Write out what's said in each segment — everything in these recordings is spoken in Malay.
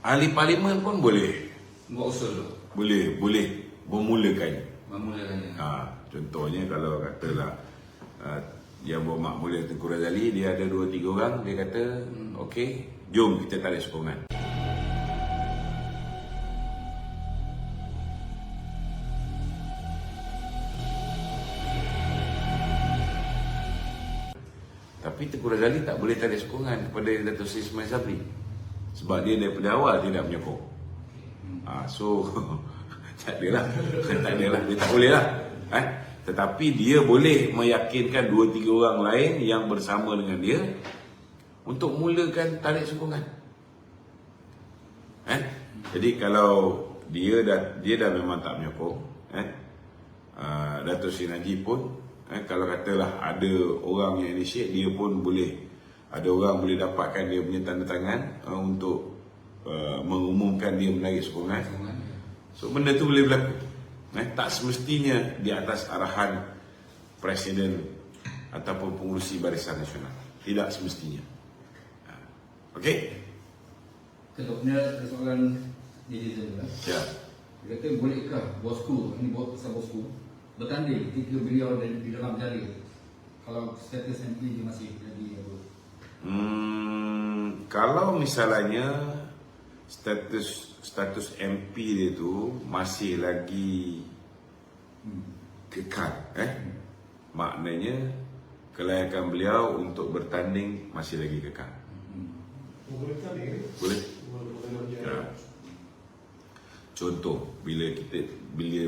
ahli parlimen pun boleh. Buat usul tu. Boleh memulakan. Memulakannya. Contohnya kalau katalah yang bermak mulia Tengku Razali, dia ada 2-3 orang, dia kata okey, jom kita tarik sokongan. Tapi Tengku Razali tak boleh tarik sokongan kepada Dato' Seri Ismail Sabri sebab dia daripada awal tidak menyokong. So tak adalah, dia tak boleh lah. Tetapi dia boleh meyakinkan 2-3 orang lain yang bersama dengan dia untuk mulakan tarik sokongan. Jadi kalau dia dah memang tak menyokong, Dato' Seri Najib pun kalau katalah ada orang yang initiate, dia pun boleh, ada orang boleh dapatkan dia punya tanda tangan untuk mengumumkan dia menarik sokongan. So benda tu boleh berlaku. Tak semestinya di atas arahan Presiden ataupun pengurusi Barisan Nasional. Tidak semestinya. Okey? Contohnya soalan netizen lah. Ya. Dia kata bolehkah bosku, ini pasal bosku, bertanding ketika beliau di dalam jari kalau status MP dia masih lagi apa? Kalau misalnya status MP dia tu masih lagi kekal, maknanya kelayakan beliau untuk bertanding masih lagi kekal. Boleh. Ya. Contoh, bila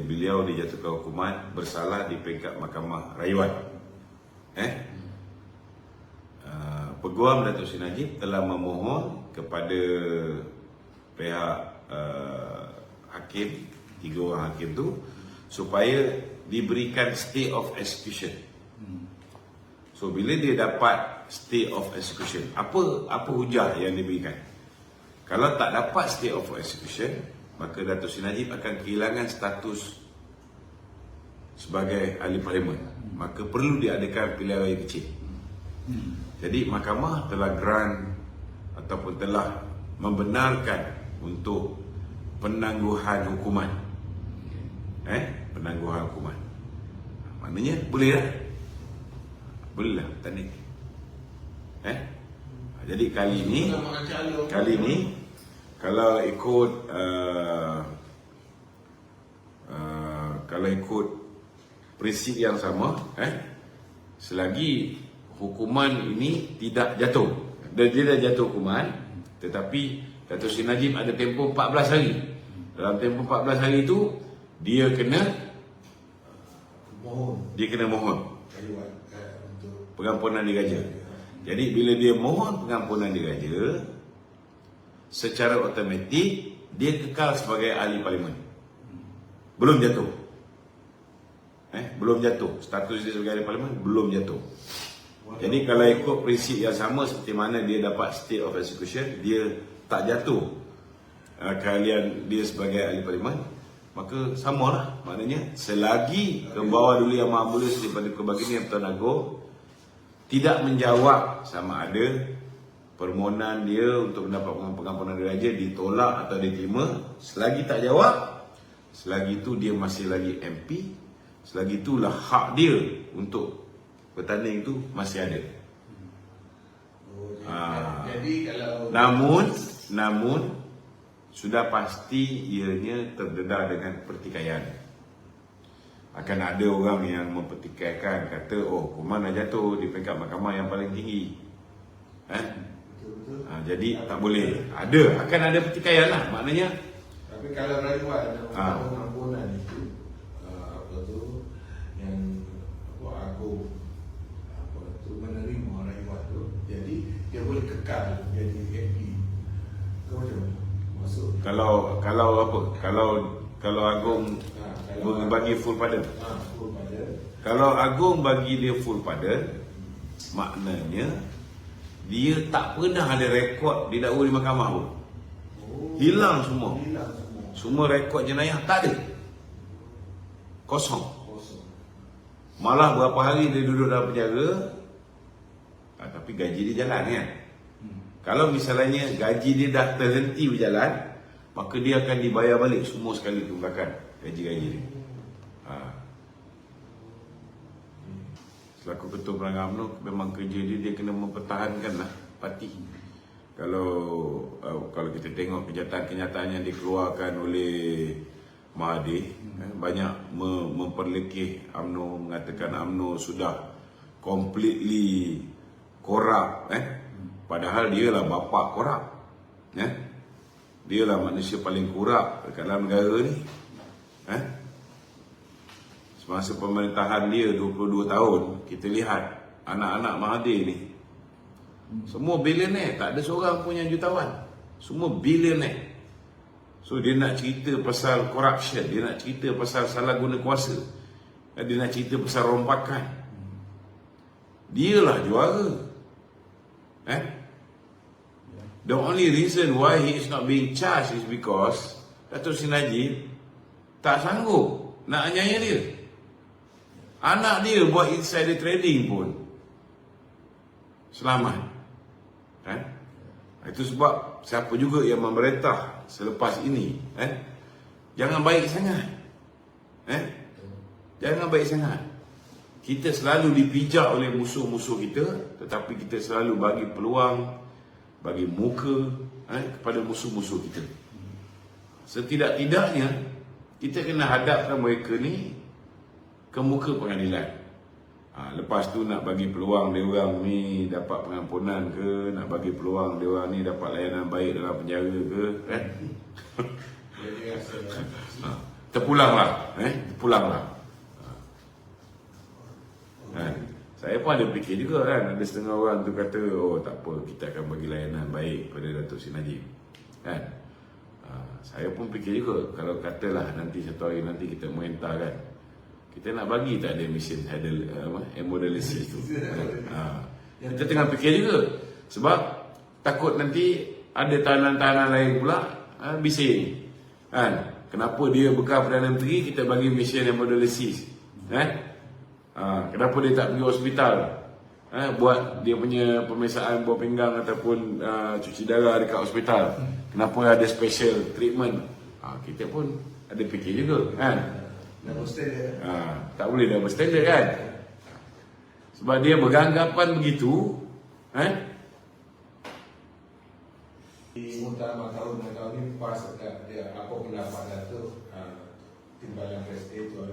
beliau dijatuhkan hukuman bersalah di peringkat Mahkamah Rayuan, Peguam Dato' Seri Najib telah memohon kepada pihak hakim, 3 orang hakim tu, supaya diberikan stay of execution. So bila dia dapat stay of execution, apa hujah yang diberikan? Kalau tak dapat stay of execution, maka Dato' Seri Najib akan kehilangan status sebagai ahli parlimen. Maka perlu diadakan pilihan raya kecil. Jadi mahkamah telah grant ataupun telah membenarkan untuk penangguhan hukuman. Penangguhan hukuman. Maknanya boleh lah. Boleh lah tanding. Jadi kali ini kalau ikut prinsip yang sama, selagi hukuman ini tidak jatuh, dia dah jatuh hukuman, tetapi Dato' Seri Najib ada tempoh 14 hari. Dalam tempoh 14 hari itu dia kena mohon pengampunan diraja. Jadi bila dia mohon pengampunan diraja, secara automatik dia kekal sebagai ahli parlimen. Belum jatuh. Belum jatuh. Status dia sebagai ahli parlimen belum jatuh. Jadi kalau ikut prinsip yang sama seperti mana dia dapat stay of execution, dia tak jatuh keahlian dia sebagai ahli parlimen, maka samalah. Maknanya selagi Kebawah Duli Yang Maha Mulia daripada Kebagini yang Pertuan Agong tidak menjawab sama ada permohonan dia untuk mendapat pengampunan diraja ditolak atau diterima, selagi tak jawab, selagi itu dia masih lagi MP, selagi itulah hak dia untuk bertanding itu masih ada. Jadi kalau Namun sudah pasti ianya terdedah dengan pertikaian. Akan ada orang yang mempertikaikan, kata hukuman dah jatuh di peringkat mahkamah yang paling tinggi. Jadi tak boleh. Akan ada pertikaian lah. Maknanya. Tapi kalau rayuan pengampunan itu yang aku menerima rayuan tu, jadi dia boleh kekal jadi MP. Kau macam mana? Masuk. Kalau apa? Kalau Agong bagi full pardon. Full pardon. Kalau Agong bagi dia full pardon, maknanya dia tak pernah ada rekod didakwa di mahkamah pun. Hilang semua. Semua rekod jenayah tak ada. Kosong. Malah berapa hari dia duduk dalam penjara, tapi gaji dia jalan kan. Kalau misalnya gaji dia dah terhenti berjalan, maka dia akan dibayar balik semua sekali ke belakang gaji-gaji dia. Selaku ketua pelanggan UMNO, memang kerja dia kena mempertahankan lah parti. Kalau kita tengok kenyataan yang dikeluarkan oleh Mahathir, banyak memperlekeh UMNO, mengatakan UMNO sudah completely korup, padahal dia lah bapa korup, dia lah manusia paling korup dekat dalam negara ni. Semasa pemerintahan dia 22 tahun, kita lihat anak-anak Mahathir ni semua billionaire, tak ada seorang pun yang jutawan, semua billionaire. So dia nak cerita pasal corruption, dia nak cerita pasal salah guna kuasa, dia nak cerita pasal rompakan. Dialah juara. The only reason why he is not being charged is because Dato' Seri Najib tak sanggup nak anyaya dia. Anak dia buat insider trading pun selamat. Itu sebab siapa juga yang memerintah selepas ini, jangan baik sangat. Jangan baik sangat. Kita selalu dipijak oleh musuh-musuh kita, tetapi kita selalu bagi peluang, bagi muka kepada musuh-musuh kita. Setidak-tidaknya kita kena hadapkan mereka ni ke muka pengadilan. Lepas tu nak bagi peluang dia orang ni dapat pengampunan ke, nak bagi peluang dia orang ni dapat layanan baik dalam penjara ke, terpulanglah. Saya pun ada fikir juga kan, ada setengah orang tu kata, oh tak apa, kita akan bagi layanan baik pada Dato' Seri Najib, kan. Saya pun fikir juga, kalau katalah nanti satu hari nanti kita merintah kan, kita nak bagi tak ada mission hemodialysis tu. Kita tengah fikir juga, sebab takut nanti ada tahanan-tahanan lain pula bising kan, kenapa dia bekas Perdana Menteri kita bagi mission hemodialysis, kenapa dia tak pergi hospital buat dia punya pemeriksaan buah pinggang ataupun cuci darah dekat hospital, kenapa ada special treatment. Kita pun ada fikir juga kan. Double standard. Tak boleh double standard kan, sebab dia beranggapan begitu. Muktamar tahun ni pas dia apa pendapat Datuk timbalan presiden tu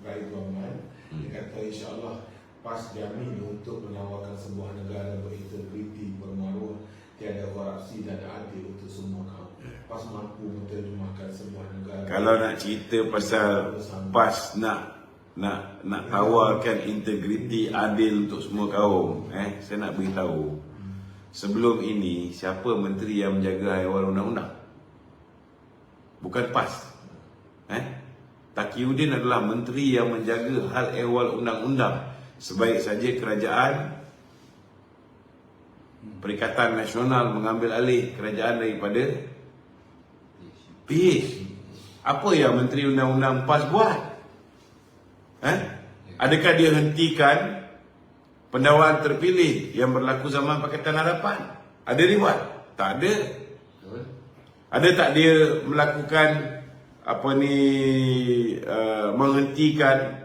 baik government, dia kata insya-Allah PAS jamin untuk menawarkan sebuah negara berintegriti, bermaruah, tiada korupsi dan adil untuk semua kaum. PAS mampu menerjemahkan sebuah negara. Kalau nak cerita pasal PAS nak tawarkan integriti adil untuk semua kaum, saya nak beritahu, sebelum ini siapa menteri yang menjaga haiwan undang-undang? Bukan PAS. Taqiyuddin adalah menteri yang menjaga hal ehwal undang-undang. Sebaik saja kerajaan Perikatan Nasional mengambil alih kerajaan daripada PH. Apa yang Menteri Undang-Undang PAS buat? Adakah dia hentikan pendawaan terpilih yang berlaku zaman Pakatan Harapan? Ada dia buat? Tak ada. Ada tak dia melakukan menghentikan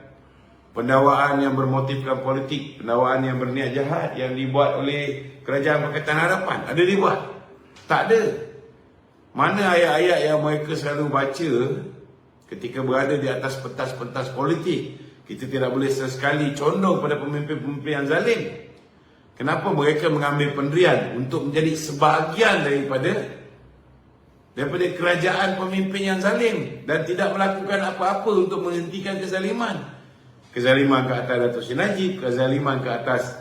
pendakwaan yang bermotifkan politik, pendakwaan yang berniat jahat yang dibuat oleh kerajaan Pakatan Harapan? Ada dibuat? Tak ada. Mana ayat-ayat yang mereka selalu baca ketika berada di atas pentas-pentas politik? Kita tidak boleh sesekali condong pada pemimpin-pemimpin yang zalim. Kenapa mereka mengambil pendirian untuk menjadi sebahagian daripada kerajaan pemimpin yang zalim dan tidak melakukan apa-apa untuk menghentikan kezaliman? Kezaliman ke atas Dato' Seri Najib, kezaliman ke atas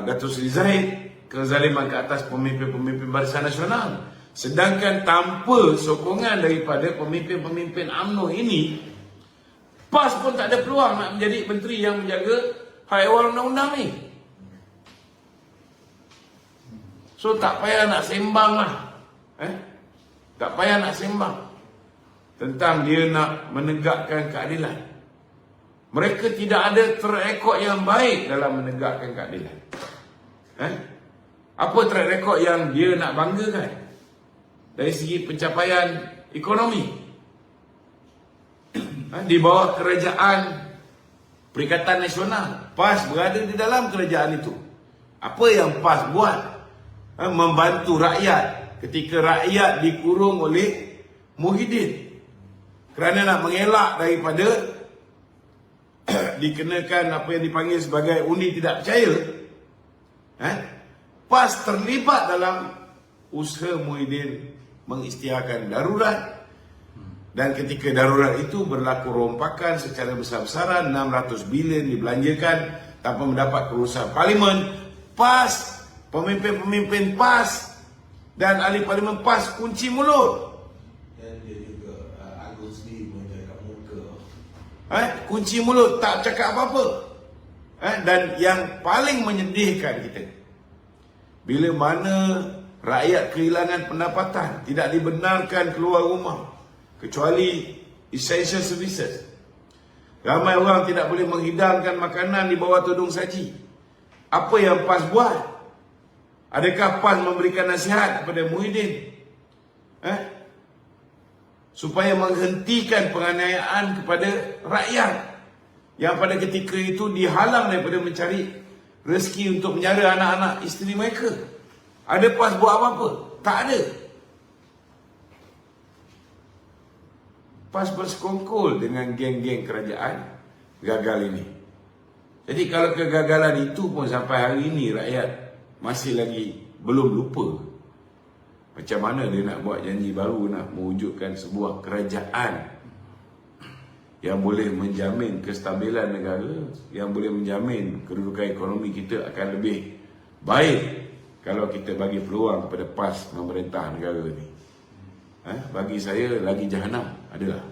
Dato' Seri Zahid, kezaliman ke atas pemimpin-pemimpin Barisan Nasional. Sedangkan tanpa sokongan daripada pemimpin-pemimpin UMNO ini, PAS pun tak ada peluang nak menjadi menteri yang menjaga hak ehwal undang-undang ni. So tak payah nak sembang lah. Tak payah nak sembang tentang dia nak menegakkan keadilan. Mereka tidak ada track record yang baik dalam menegakkan keadilan. Apa track record yang dia nak banggakan dari segi pencapaian ekonomi? Di bawah kerajaan Perikatan Nasional, PAS berada di dalam kerajaan itu. Apa yang PAS buat? Membantu rakyat ketika rakyat dikurung oleh Muhyiddin kerana nak mengelak daripada dikenakan apa yang dipanggil sebagai undi tidak percaya. PAS terlibat dalam usaha Muhyiddin mengisytiharkan darurat, dan ketika darurat itu berlaku rompakan secara besar-besaran, 600 bilion dibelanjakan tanpa mendapat kelulusan parlimen. PAS, pemimpin-pemimpin PAS dan ahli parlimen PAS kunci mulut. Dan dia juga Agus Lee pun cakap muka. Kunci mulut, tak cakap apa-apa. Dan yang paling menyedihkan kita, bila mana rakyat kehilangan pendapatan, tidak dibenarkan keluar rumah kecuali essential services. Ramai orang tidak boleh menghidangkan makanan di bawah tudung saji. Apa yang PAS buat? Adakah PAS memberikan nasihat kepada Muhyiddin supaya menghentikan penganiayaan kepada rakyat yang pada ketika itu dihalang daripada mencari rezeki untuk menyara anak-anak isteri mereka? Ada PAS buat apa-apa? Tak ada. PAS bersekongkol dengan geng-geng kerajaan gagal ini. Jadi kalau kegagalan itu pun sampai hari ini rakyat masih lagi belum lupa, macam mana dia nak buat janji baru nak mewujudkan sebuah kerajaan yang boleh menjamin kestabilan negara, yang boleh menjamin kedudukan ekonomi kita akan lebih baik kalau kita bagi peluang kepada PAS memerintah negara ni. Bagi saya lagi jahanam adalah